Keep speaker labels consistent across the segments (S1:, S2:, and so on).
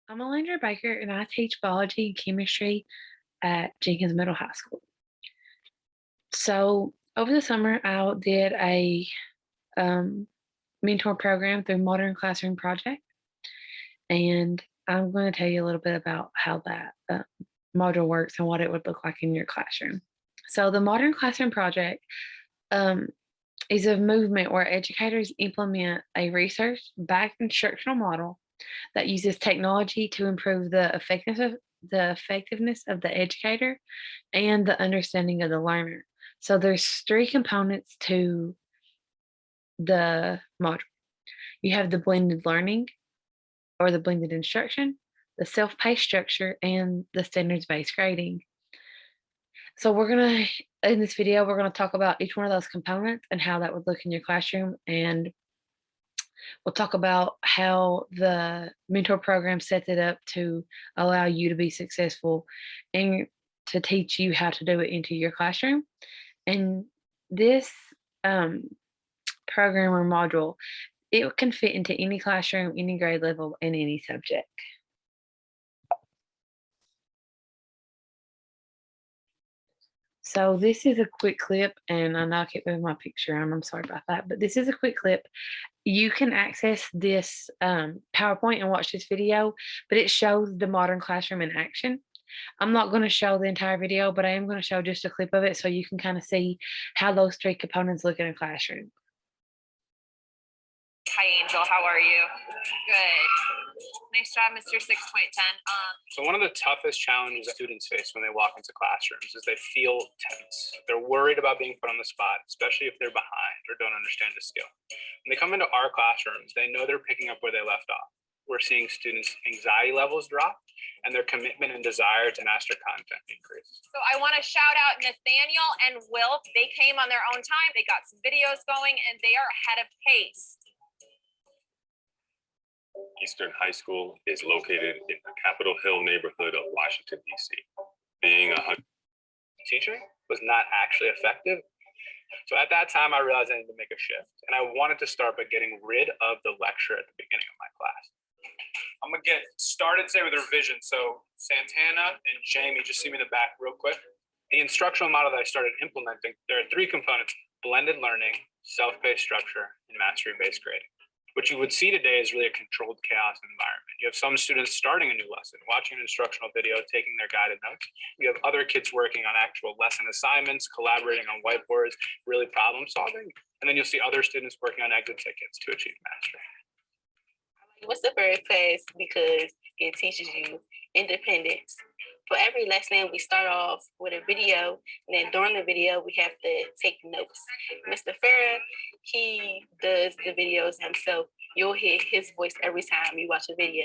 S1: I'm Alandra Baker, and I teach biology and chemistry at Jenkins Middle High School. So over the summer, I did a um, mentor program through Modern Classroom Project, and I'm going to tell you a little bit about how that module works and what it would look like in your classroom. So the Modern Classroom Project um, is a movement where educators implement a research-backed instructional model that uses technology to improve the effectiveness of the educator and the understanding of the learner. So there's three components to the module. You have the blended learning or the blended instruction, the self-paced structure, and the standards-based grading. So in this video, we're gonna talk about each one of those components and how that would look in your classroom. And we'll talk about how the mentor program sets it up to allow you to be successful and to teach you how to do it into your classroom. And this program or module, it can fit into any classroom, any grade level, and any subject. So this is a quick clip, and I know I keep moving my picture on. I'm sorry about that, but this is a quick clip. You can access this PowerPoint and watch this video, but it shows the modern classroom in action. I'm not going to show the entire video, but I am going to show just a clip of it so you can kind of see how those three components look in a classroom.
S2: Hi, Angel. How are you? Good. Nice job, Mr. 6.10.
S3: So one of the toughest challenges students face when they walk into classrooms is they feel tense. They're worried about being put on the spot, especially if they're behind or don't understand a skill. When they come into our classrooms, they know they're picking up where they left off. We're seeing students' anxiety levels drop and their commitment and desire to master content increase.
S2: So I want to shout out Nathaniel and Will. They came on their own time. They got some videos going and they are ahead of pace.
S4: Eastern High School is located in the Capitol Hill neighborhood of Washington, D.C. Being
S3: Teaching was not actually effective. So at that time, I realized I needed to make a shift. And I wanted to start by getting rid of the lecture at the beginning of my class. I'm going to get started today with a revision. So Santana and Jamie, just see me in the back real quick. The instructional model that I started implementing, there are three components: blended learning, self-paced structure, and mastery-based grading. What you would see today is really a controlled chaos environment. You have some students starting a new lesson, watching an instructional video, taking their guided notes. You have other kids working on actual lesson assignments, collaborating on whiteboards, really problem solving. And then you'll see other students working on exit tickets to achieve mastery.
S5: What's the first class because it teaches you independence. For every lesson, we start off with a video, and then during the video, we have to take notes. Mr. Farah, he does the videos himself. You'll hear his voice every time you watch a video.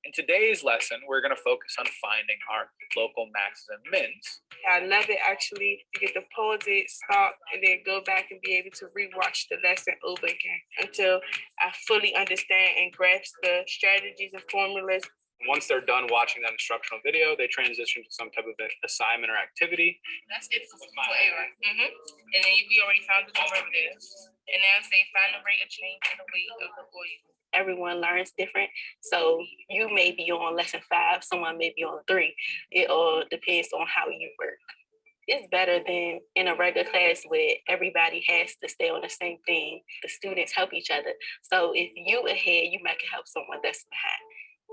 S3: In today's lesson, we're going to focus on finding our local maxes and mins.
S6: I love it actually to get to pause it, stop, and then go back and be able to rewatch the lesson over again until I fully understand and grasp the strategies and formulas.
S3: Once they're done watching that instructional video, they transition to some type of assignment or activity.
S6: That's it for error. And then we already found the derivatives. And now say find the rate of change in the weight of the oil.
S5: Everyone learns different. So you may be on lesson 5, someone may be on 3. It all depends on how you work. It's better than in a regular class where everybody has to stay on the same thing. The students help each other. So if you ahead, you might help someone that's behind.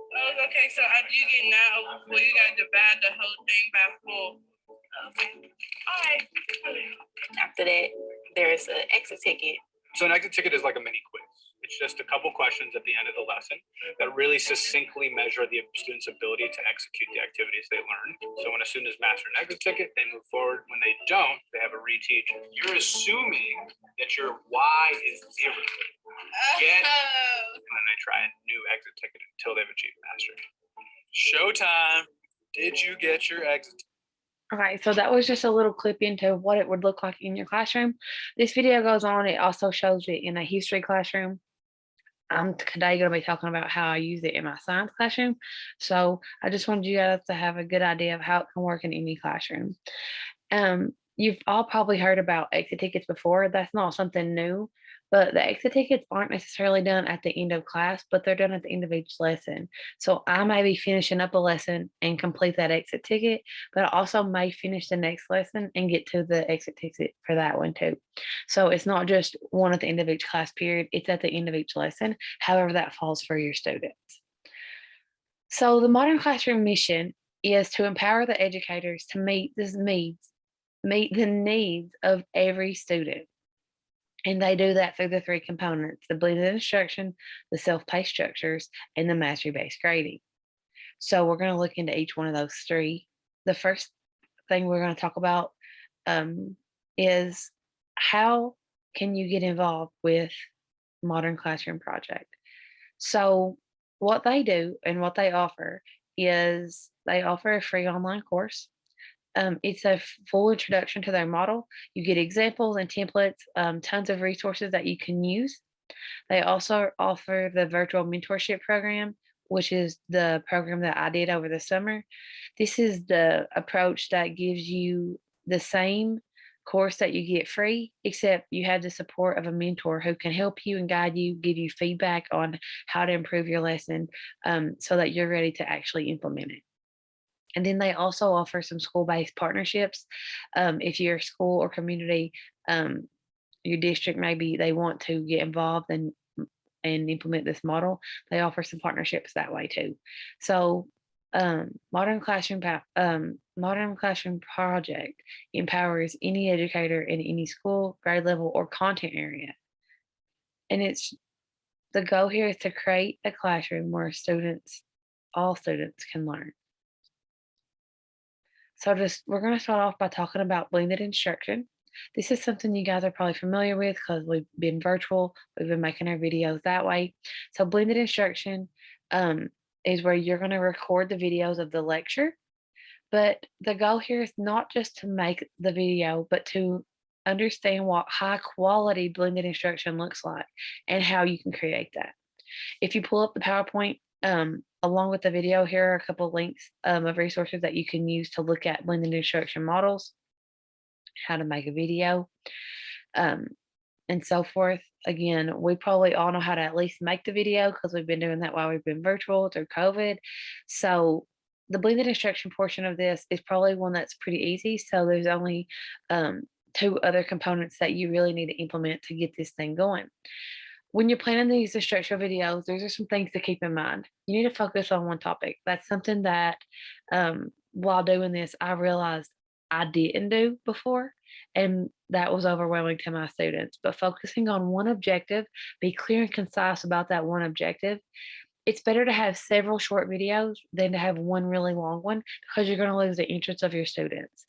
S6: Oh, okay, so I do get now, well, you gotta divide the whole thing by 4. Okay, all right.
S5: After that, there's an exit ticket.
S3: So an exit ticket is like a mini quiz. It's just a couple questions at the end of the lesson that really succinctly measure the student's ability to execute the activities they learned. So when a student has mastered an exit ticket, they move forward. When they don't, they have a reteach. You're assuming that your Y is 0. And then they try a new exit ticket until they've achieved mastery. Showtime. Did you get your exit?
S1: Okay, so that was just a little clip into what it would look like in your classroom. This video goes on. It also shows it in a history classroom. I'm today going to be talking about how I use it in my science classroom. So I just wanted you guys to have a good idea of how it can work in any classroom. You've all probably heard about exit tickets before. That's not something new. But the exit tickets aren't necessarily done at the end of class, but they're done at the end of each lesson. So I may be finishing up a lesson and complete that exit ticket, but I also may finish the next lesson and get to the exit ticket for that one too. So it's not just one at the end of each class period, it's at the end of each lesson, however that falls for your students. So the modern classroom mission is to empower the educators to meet the needs of every student. And they do that through the three components: the blended instruction, the self-paced structures, and the mastery-based grading. So we're going to look into each one of those three. The first thing we're going to talk about is how can you get involved with Modern Classroom Project. So what they do and what they offer is they offer a free online course. It's a full introduction to their model. You get examples and templates, tons of resources that you can use. They also offer the virtual mentorship program, which is the program that I did over the summer. This is the approach that gives you the same course that you get free, except you have the support of a mentor who can help you and guide you, give you feedback on how to improve your lesson, so that you're ready to actually implement it. And then they also offer some school-based partnerships. If your school or community, your district, maybe they want to get involved and implement this model, they offer some partnerships that way too. So Modern Classroom Project empowers any educator in any school, grade level, or content area. And it's the goal here is to create a classroom where all students can learn. So we're going to start off by talking about blended instruction. This is something you guys are probably familiar with because we've been virtual. We've been making our videos that way. So blended instruction is where you're going to record the videos of the lecture. But the goal here is not just to make the video, but to understand what high quality blended instruction looks like and how you can create that. If you pull up the PowerPoint, along with the video, here are a couple of links of resources that you can use to look at blended instruction models, how to make a video, and so forth. Again, we probably all know how to at least make the video because we've been doing that while we've been virtual through COVID. So the blended instruction portion of this is probably one that's pretty easy. So there's only two other components that you really need to implement to get this thing going. When you're planning these instructional videos, those are some things to keep in mind. You need to focus on one topic. That's something that, while doing this, I realized I didn't do before, and that was overwhelming to my students. But focusing on one objective, be clear and concise about that one objective. It's better to have several short videos than to have one really long one because you're going to lose the interest of your students.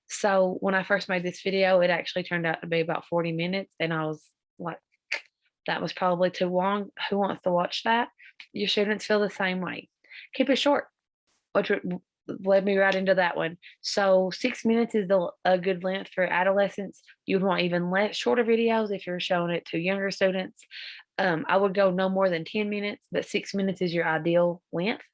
S1: So when I first made this video, it actually turned out to be about 40 minutes, and I was like, that was probably too long. Who wants to watch that? Your students feel the same way. Keep it short, which led me right into that one. So 6 minutes is a good length for adolescents. You would want even less shorter videos if you're showing it to younger students. I would go no more than 10 minutes, but 6 minutes is your ideal length.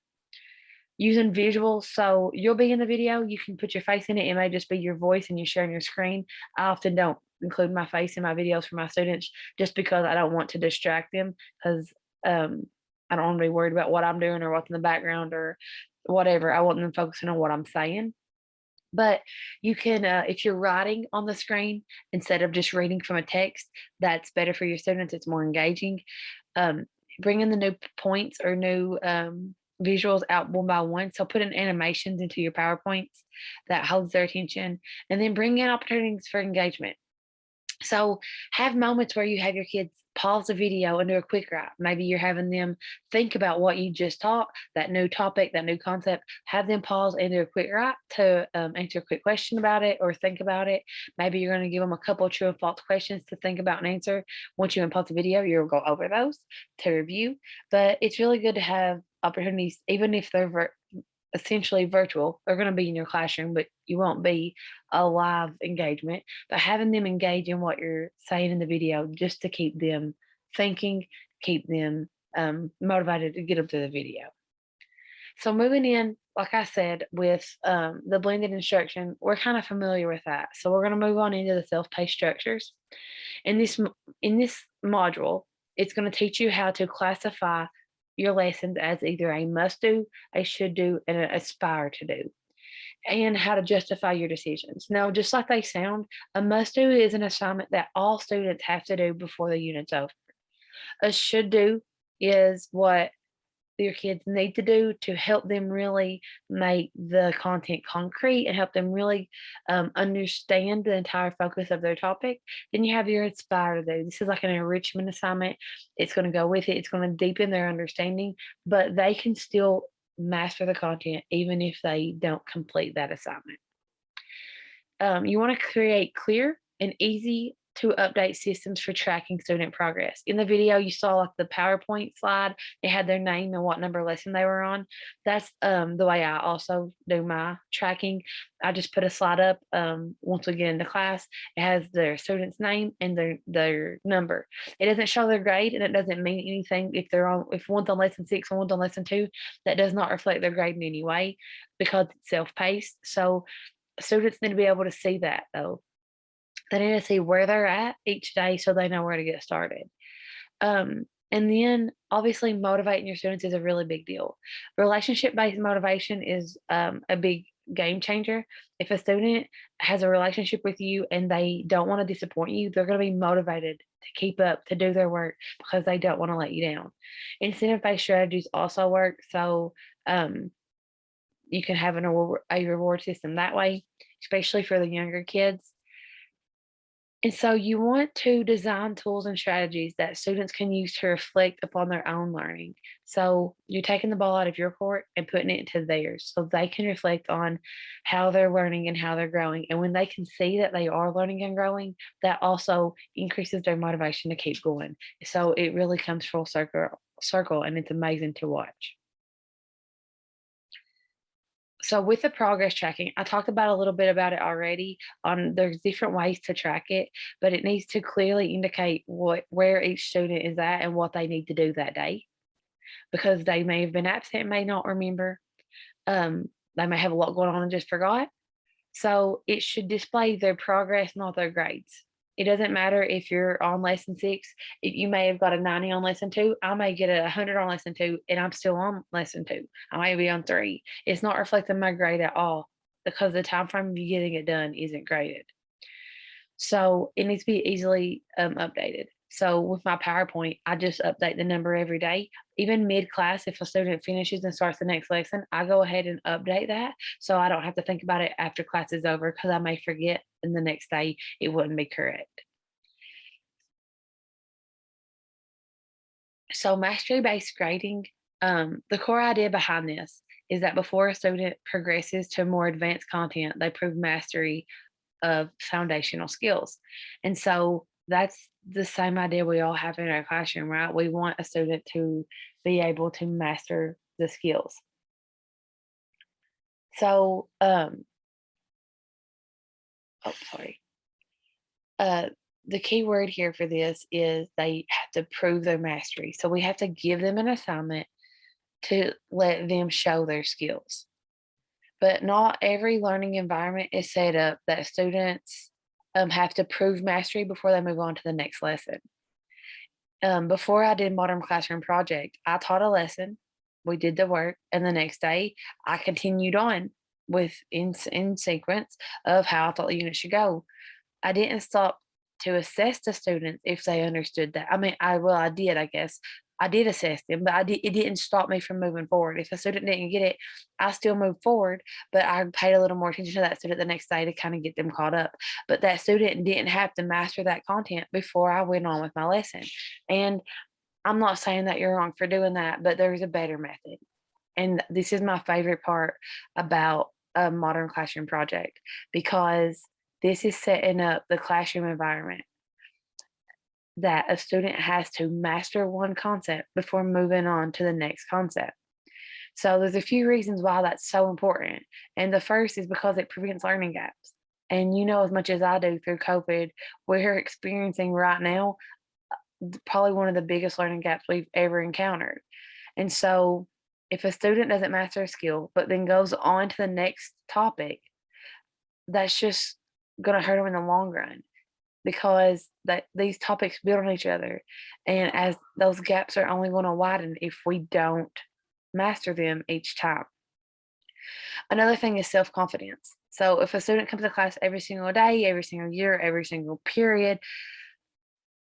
S1: Using visuals, so you'll be in the video, you can put your face in it. It may just be your voice and you sharing your screen. I often don't include my face in my videos for my students just because I don't want to distract them because I don't want to be worried about what I'm doing or what's in the background or whatever. I want them focusing on what I'm saying. But you can, if you're writing on the screen instead of just reading from a text, that's better for your students. It's more engaging. Bring in the new points or new visuals out one by one. So put in animations into your PowerPoints that holds their attention, and then bring in opportunities for engagement. So have moments where you have your kids pause the video and do a quick write. Maybe you're having them think about what you just taught, that new topic, that new concept. Have them pause and do a quick write to answer a quick question about it or think about it. Maybe you're going to give them a couple of true and false questions to think about and answer. Once you post the video, you'll go over those to review. But it's really good to have opportunities, even if they're essentially virtual. They're going to be in your classroom, but you won't be a live engagement. But having them engage in what you're saying in the video just to keep them thinking, keep them motivated to get them through the video. So moving in, like I said, with the blended instruction, we're kind of familiar with that. So we're going to move on into the self-paced structures. In this module, it's going to teach you how to classify your lessons as either a must do, a should do, and an aspire to do, and how to justify your decisions. Now, just like they sound, a must do is an assignment that all students have to do before the unit's over. A should do is what your kids need to do to help them really make the content concrete and help them really understand the entire focus of their topic. Then you have your inspire to do. This is like an enrichment assignment. It's going to go with it. It's going to deepen their understanding, but they can still master the content even if they don't complete that assignment. You want to create clear and easy to update systems for tracking student progress. In the video, you saw like the PowerPoint slide. It had their name and what number lesson they were on. That's the way I also do my tracking. I just put a slide up once we get into class. It has their student's name and their number. It doesn't show their grade, and it doesn't mean anything if one's on lesson 6 and one's on lesson 2. That does not reflect their grade in any way because it's self-paced. So students need to be able to see that though. They need to see where they're at each day so they know where to get started. And then obviously motivating your students is a really big deal. Relationship-based motivation is a big game changer. If a student has a relationship with you and they don't want to disappoint you, they're going to be motivated to keep up, to do their work because they don't want to let you down. Incentive-based strategies also work. So you can have a reward system that way, especially for the younger kids. And so you want to design tools and strategies that students can use to reflect upon their own learning. So you're taking the ball out of your court and putting it into theirs so they can reflect on how they're learning and how they're growing. And when they can see that they are learning and growing, that also increases their motivation to keep going. So it really comes full circle, and it's amazing to watch. So with the progress tracking, I talked about a little bit about it already. There's different ways to track it, but it needs to clearly indicate where each student is at and what they need to do that day, because they may have been absent, may not remember. They may have a lot going on and just forgot. So it should display their progress, not their grades. It doesn't matter if you're on lesson 6, if you may have got a 90 on lesson 2, I may get a 100 on lesson 2 and I'm still on lesson 2. I may be on 3. It's not reflecting my grade at all because the time frame of you getting it done isn't graded. So it needs to be easily updated. So with my PowerPoint, I just update the number every day. Even mid-class, if a student finishes and starts the next lesson, I go ahead and update that so I don't have to think about it after class is over because I may forget and the next day it wouldn't be correct. So mastery-based grading, the core idea behind this is that before a student progresses to more advanced content, they prove mastery of foundational skills. And so that's the same idea we all have in our classroom, right? We want a student to be able to master the skills. So, the key word here for this is they have to prove their mastery. So we have to give them an assignment to let them show their skills. But not every learning environment is set up that students have to prove mastery before they move on to the next lesson. Before I did Modern Classroom Project, I taught a lesson, we did the work, and the next day I continued on with in sequence of how I thought the unit should go. I didn't stop to assess the students if they understood that. I mean, I did, I guess. I did assess them, but it didn't stop me from moving forward. If a student didn't get it, I still moved forward, but I paid a little more attention to that student the next day to kind of get them caught up. But that student didn't have to master that content before I went on with my lesson. And I'm not saying that you're wrong for doing that, but there's a better method. And this is my favorite part about a Modern Classroom Project, because this is setting up the classroom environment that a student has to master one concept before moving on to the next concept. So there's a few reasons why that's so important. And the first is because it prevents learning gaps. And you know as much as I do through COVID, we're experiencing right now probably one of the biggest learning gaps we've ever encountered. And so if a student doesn't master a skill, but then goes on to the next topic, that's just going to hurt them in the long run because that these topics build on each other. And as those gaps are only going to widen if we don't master them each time. Another thing is self confidence. So if a student comes to class every single day, every single year, every single period,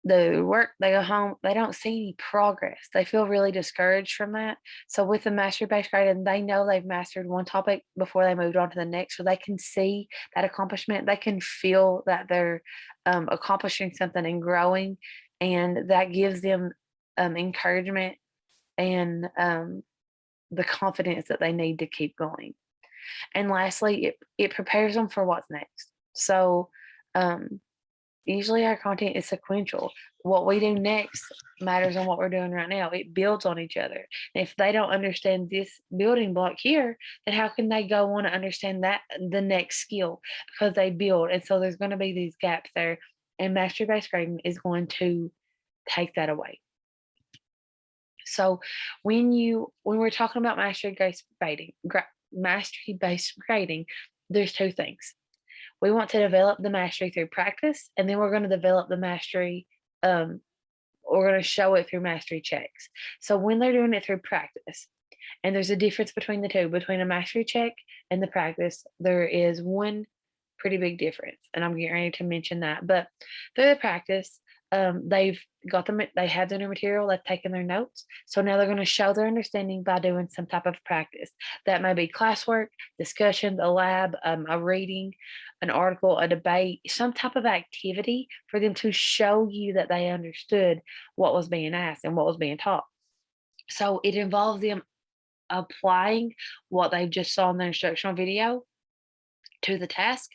S1: they work, they go home, they don't see any progress. They feel really discouraged from that. So with the mastery based grading, they know they've mastered one topic before they moved on to the next. So they can see that accomplishment. They can feel that they're accomplishing something and growing. And that gives them encouragement and the confidence that they need to keep going. And lastly, it prepares them for what's next. So usually our content is sequential. What we do next matters on what we're doing right now. It builds on each other. And if they don't understand this building block here, then how can they go on to understand that the next skill? Because they build. And so there's going to be these gaps there. And mastery based grading is going to take that away. So when we're talking about mastery based grading, there's two things. We want to develop the mastery through practice, and then we're going to develop the mastery. We're going to show it through mastery checks. So when they're doing it through practice, and there's a difference between the two, between a mastery check and the practice, there is one pretty big difference, and I'm getting ready to mention that. But through the practice, they've got them. They have their new material. They've taken their notes. So now they're going to show their understanding by doing some type of practice. That may be classwork, discussion, a lab, a reading, an article, a debate, some type of activity for them to show you that they understood what was being asked and what was being taught. So it involves them applying what they just saw in the instructional video to the task,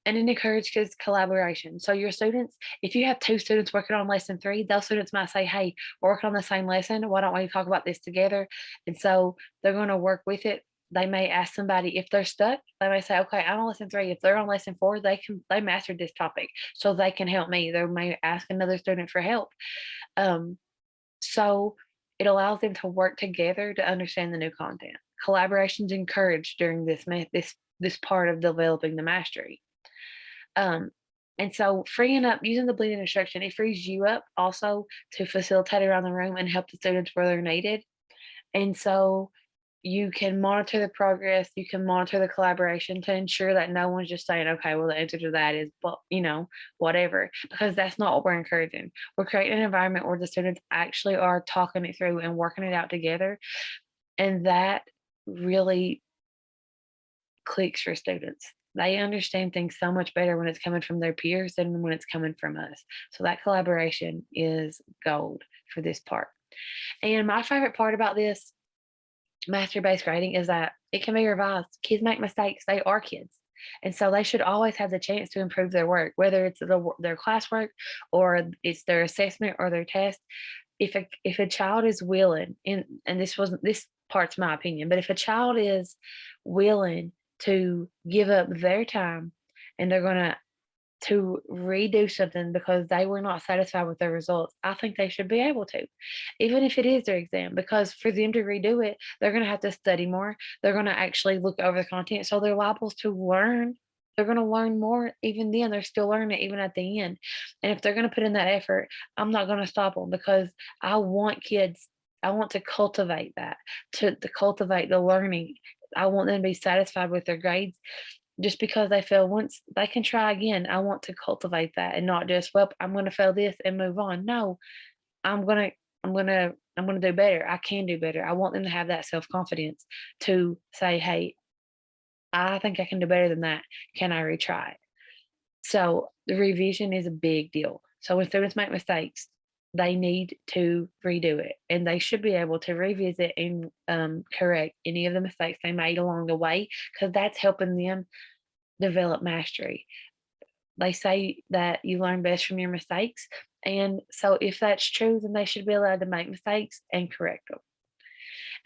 S1: and it encourages collaboration. So your students, if you have two students working on lesson 3, those students might say, hey, we're working on the same lesson. Why don't we talk about this together? And so they're going to work with it. They may ask somebody if they're stuck. They may say, okay, I'm on lesson 3. If they're on lesson 4, they mastered this topic, so they can help me. They may ask another student for help. So it allows them to work together to understand the new content. Collaboration is encouraged during this part of developing the mastery. And so freeing up, using the blended instruction, it frees you up also to facilitate around the room and help the students where they're needed. And so you can monitor the progress, you can monitor the collaboration to ensure that no one's just saying, okay, well, the answer to that is, whatever, because that's not what we're encouraging. We're creating an environment where the students actually are talking it through and working it out together. And that really clicks for students. They understand things so much better when it's coming from their peers than when it's coming from us. So that collaboration is gold for this part. And my favorite part about this mastery-based grading is that it can be revised. Kids make mistakes. They are kids. And so they should always have the chance to improve their work, whether it's their classwork or it's their assessment or their test. If a child is willing, and this part's my opinion, but if a child is willing to give up their time and they're going to redo something because they were not satisfied with their results, I think they should be able to, even if it is their exam, because for them to redo it, they're going to have to study more. They're going to actually look over the content. So they're liable to learn. They're going to learn more. Even then, they're still learning even at the end. And if they're going to put in that effort, I'm not going to stop them, because I want to cultivate that, to cultivate the learning. I want them to be satisfied with their grades. Just because they fail once, they can try again. I want to cultivate that and not just, well, I'm going to fail this and move on. No, I'm going to do better. I can do better. I want them to have that self-confidence to say, hey, I think I can do better than that. Can I retry it? So the revision is a big deal. So when students make mistakes, they need to redo it, and they should be able to revisit and correct any of the mistakes they made along the way, because that's helping them develop mastery. They say that you learn best from your mistakes. And so if that's true, then they should be allowed to make mistakes and correct them.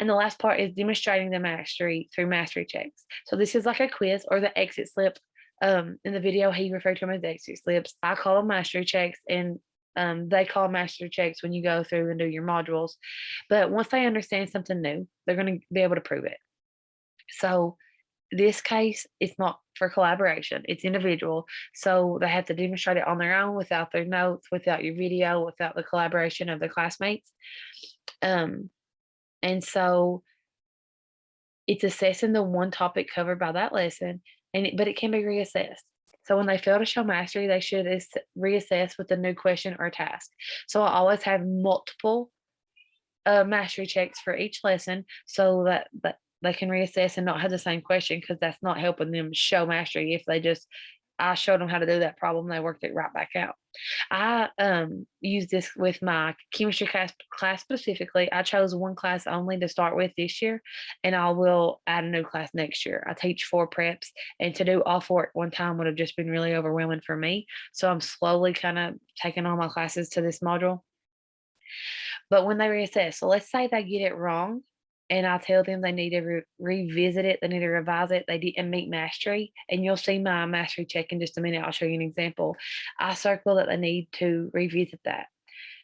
S1: And the last part is demonstrating the mastery through mastery checks. So this is like a quiz or the exit slip. In the video, he referred to them as exit slips. I call them mastery checks. And They call mastery checks when you go through and do your modules. But once they understand something new, they're going to be able to prove it. So this case, it's not for collaboration, it's individual. So they have to demonstrate it on their own without their notes, without your video, without the collaboration of their classmates. And so it's assessing the one topic covered by that lesson, but it can be reassessed. So when they fail to show mastery, they should reassess with a new question or task. So I always have multiple mastery checks for each lesson so that they can reassess and not have the same question, because that's not helping them show mastery. If they just, I showed them how to do that problem, they worked it right back out. I use this with my chemistry class specifically. I chose one class only to start with this year, and I will add a new class next year. I teach 4 preps, and to do all 4 at one time would have just been really overwhelming for me. So I'm slowly kind of taking all my classes to this module. But when they reassess, so let's say they get it wrong, and I tell them they need to revisit it, they need to revise it, they didn't meet mastery, and you'll see my mastery check in just a minute. I'll show you an example. I circle that they need to revisit that.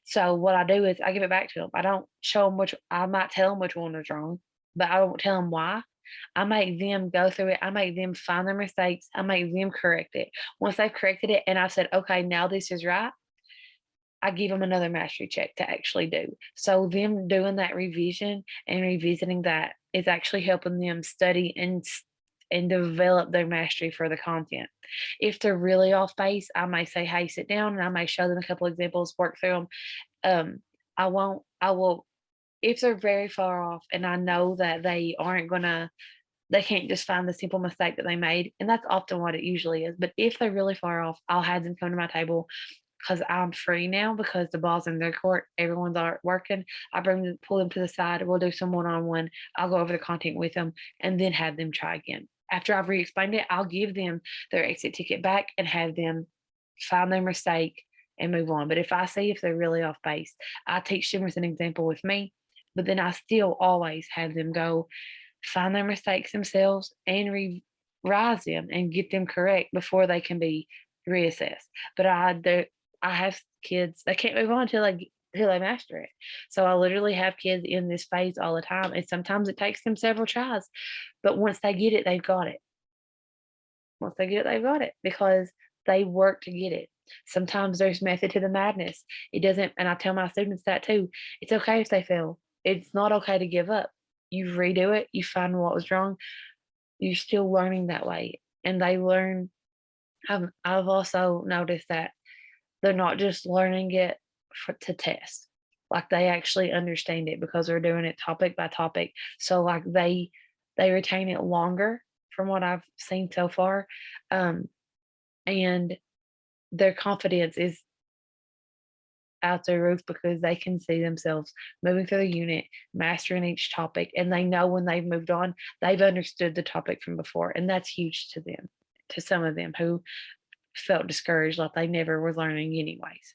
S1: So what I do is I give it back to them. I don't show them which, I might tell them which one is wrong, but I won't tell them why. I make them go through it. I make them find their mistakes. I make them correct it. Once they've corrected it and I said, okay, now this is right, I give them another mastery check to actually do. So them doing that revision and revisiting that is actually helping them study and develop their mastery for the content. If they're really off base, I may say, hey, sit down, and I may show them a couple examples, work through them. I will, if they're very far off and I know that they can't just find the simple mistake that they made. And that's often what it usually is. But if they're really far off, I'll have them come to my table, because I'm free now, because the ball's in their court. Everyone's working. I pull them to the side. We'll do some one-on-one. I'll go over the content with them and then have them try again. After I've re-explained it, I'll give them their exit ticket back and have them find their mistake and move on. But if I see if they're really off base, I teach them with an example with me, but then I still always have them go find their mistakes themselves and rise them and get them correct before they can be reassessed. But I have kids, they can't move on until they master it. So I literally have kids in this phase all the time, and sometimes it takes them several tries, but once they get it, they've got it. Once they get it, they've got it, because they work to get it. Sometimes there's method to the madness. It doesn't, and I tell my students that too. It's okay if they fail. It's not okay to give up. You redo it, you find what was wrong. You're still learning that way. And they learn. I've also noticed that they're not just learning it to test. Like they actually understand it because they're doing it topic by topic. So like they retain it longer from what I've seen so far. And their confidence is out the roof because they can see themselves moving through the unit, mastering each topic, and they know when they've moved on, they've understood the topic from before. And that's huge to them, to some of them who felt discouraged, like they never were learning anyways.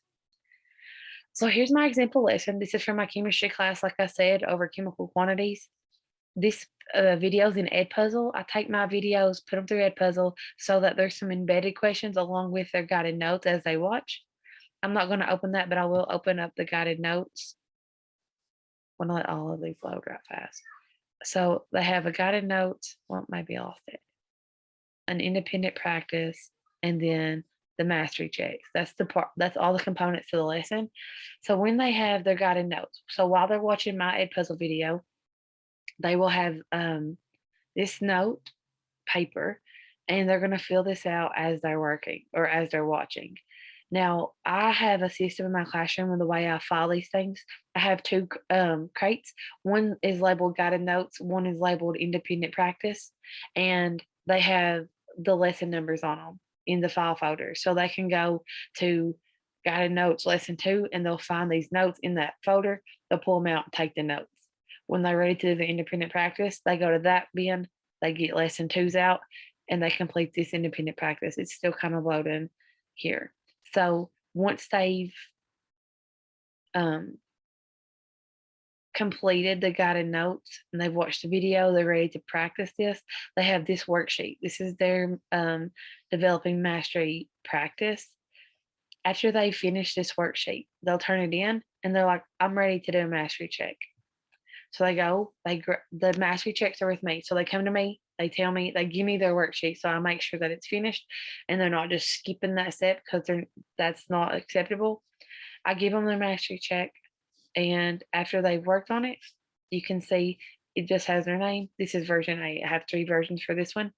S1: So here's my example lesson. This is from my chemistry class, like I said, over chemical quantities. This videos in Edpuzzle. I take my videos, put them through Edpuzzle so that there's some embedded questions along with their guided notes as they watch. I'm not going to open that, but I will open up the guided notes. I'm going to let all of these load right fast. So they have a guided notes. Well, maybe I lost it. An independent practice, and then the mastery checks. That's the part. That's all the components to the lesson. So when they have their guided notes, so while they're watching my Edpuzzle video, they will have this note paper, and they're going to fill this out as they're working or as they're watching. Now, I have a system in my classroom with the way I file these things. I have 2 crates. One is labeled guided notes, one is labeled independent practice, and they have the lesson numbers on them in the file folder. So they can go to guided notes lesson 2 and they'll find these notes in that folder. They'll pull them out and take the notes. When they're ready to do the independent practice, they go to that bin, they get lesson 2s out, and they complete this independent practice. It's still kind of loading here. So once they've completed the guided notes and they've watched the video, they're ready to practice this, they have this worksheet. This is their developing mastery practice. after they finish this worksheet, they'll turn it in and they're like, I'm ready to do a mastery check. So they go, the mastery checks are with me. So they come to me, they tell me, they give me their worksheet. So I make sure that it's finished and they're not just skipping that step because that's not acceptable. I give them their mastery check. And after they've worked on it, you can see it just has their name. This is version 8. I have 3 versions for this one.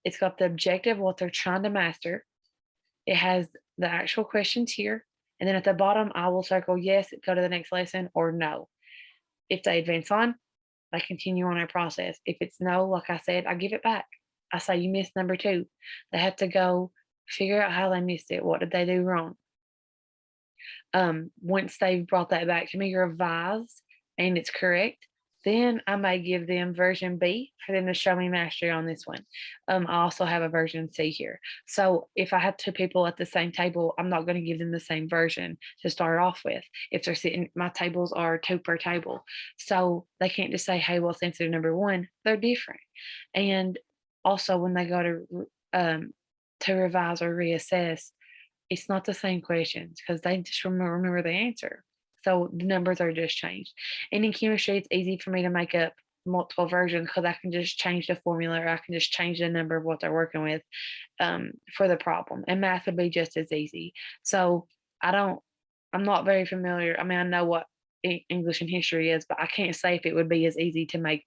S1: It's got the objective, what they're trying to master. It has the actual questions here. And then at the bottom, I will circle yes, go to the next lesson, or no. If they advance on, they continue on our process. If it's no, like I said, I give it back. I say, you missed number 2. They have to go figure out how they missed it. What did they do wrong? Once they've brought that back to me revised and it's correct, then I may give them version B for them to show me mastery on this one. I also have a version C here. So if I have 2 people at the same table, I'm not going to give them the same version to start off with. If they're sitting, my tables are 2 per table. So they can't just say, hey, well, since they're number 1, they're different. And also when they go to revise or reassess, it's not the same questions because they just remember the answer. So the numbers are just changed. And in chemistry, it's easy for me to make up multiple versions because I can just change the formula or I can just change the number of what they're working with for the problem. And math would be just as easy. So I'm not very familiar. I mean, I know what English and history is, but I can't say if it would be as easy to make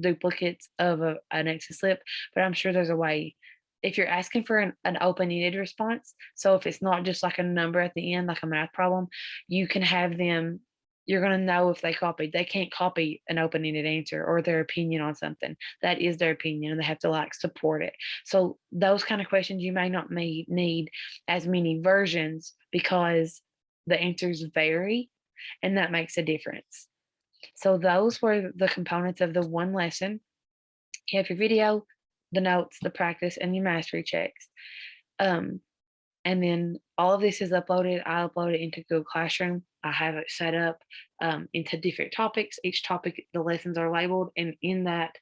S1: duplicates of an exit slip, but I'm sure there's a way if you're asking for an open-ended response. So if it's not just like a number at the end, like a math problem, you can have them, you're going to know if they copied. They can't copy an open-ended answer or their opinion on something. That is their opinion and they have to like support it. So those kind of questions, you may not need as many versions because the answers vary and that makes a difference. So those were the components of the one lesson. You have your video, the notes, the practice, and your mastery checks. And then all of this is uploaded. I upload it into Google Classroom. I have it set up into different topics. Each topic, the lessons are labeled, and in that,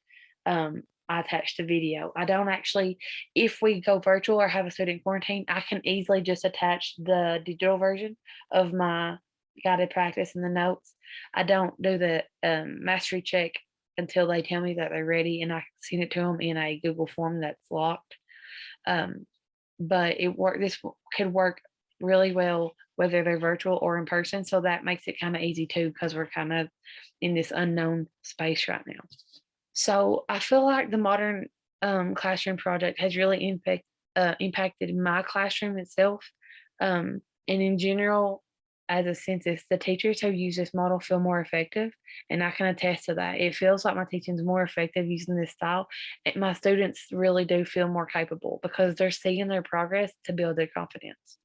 S1: I attach the video. I don't actually, if we go virtual or have a student quarantine, I can easily just attach the digital version of my guided practice and the notes. I don't do the mastery check until they tell me that they're ready and I can send it to them in a Google form that's locked. But this could work really well whether they're virtual or in person. So that makes it kind of easy too, because we're kind of in this unknown space right now. So I feel like the modern classroom project has really impacted my classroom itself. And in general, as a census, the teachers who use this model feel more effective, and I can attest to that. It feels like my teaching is more effective using this style. And my students really do feel more capable because they're seeing their progress to build their confidence.